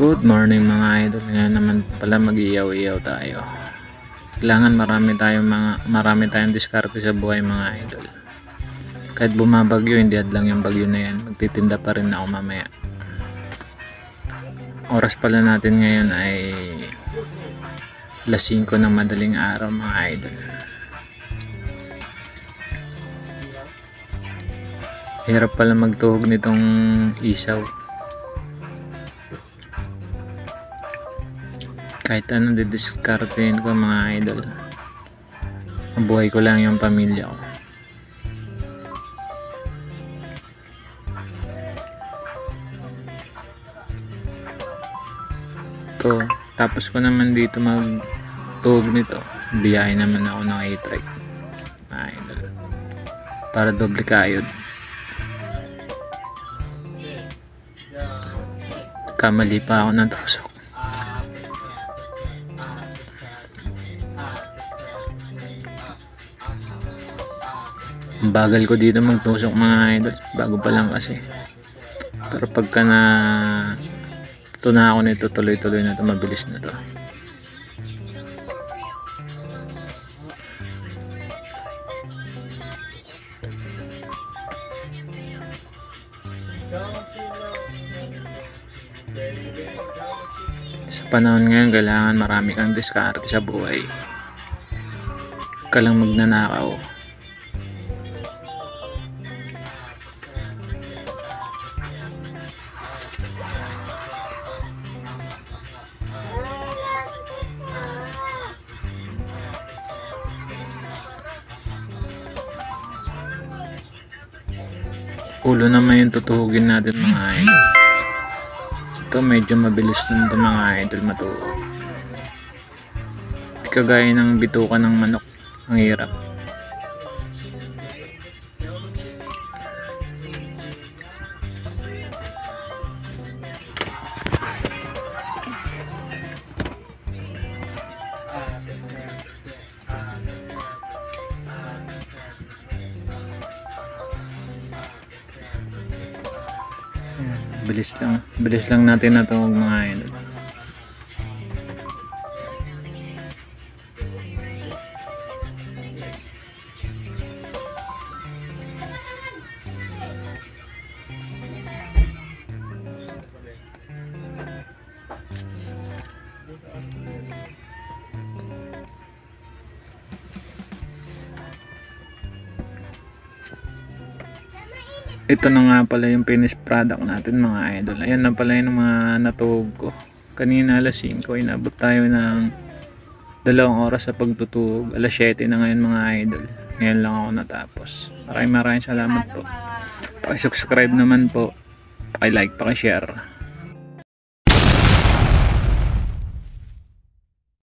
Good morning mga idol. Ngayon naman pala mag-iyaw-iyaw tayo. Kailangan marami tayong diskarte sa buhay mga idol. Kahit bumabagyo, hindi hadlang yung bagyo na yan. Magtitinda pa rin ako mamaya. Oras pala natin ngayon ay alas 5 ng madaling araw mga idol. Hirap pala magtuhog nitong isaw. Kahit anong didiskartein ko mga idol, ang buhay ko lang yung pamilya ko. To, tapos ko naman dito magtuhog nito, biyahe naman ako ng A-Trike idol, para doble kayod. Kamali pa ako ng tusok. Ang bagal ko dito magtusok mga idol, bago pa lang kasi. Pero pagka na tuna ako nito, tuloy-tuloy na to, mabilis na to. Sa panahon ngayon, kailangan marami kang diskarte sa buhay. Huwag ka lang magnanakaw. Ulo naman yung tutuhugin natin mga idol. Ito medyo mabilis na ito mga idol matuhog. Hindi kagaya ng bituka ng manok. Ang hirap. Bilis lang natin na ito mga idol. Ito na nga pala yung finished product natin mga idol. Ayan na pala yung mga natuhog ko. Kanina alas 5, inabot tayo ng 2 oras sa pagtutuhog. Alas 7 na ngayon mga idol. Ngayon lang ako natapos. Maraming salamat po. Paki-subscribe naman po. Paki-like, paki-share.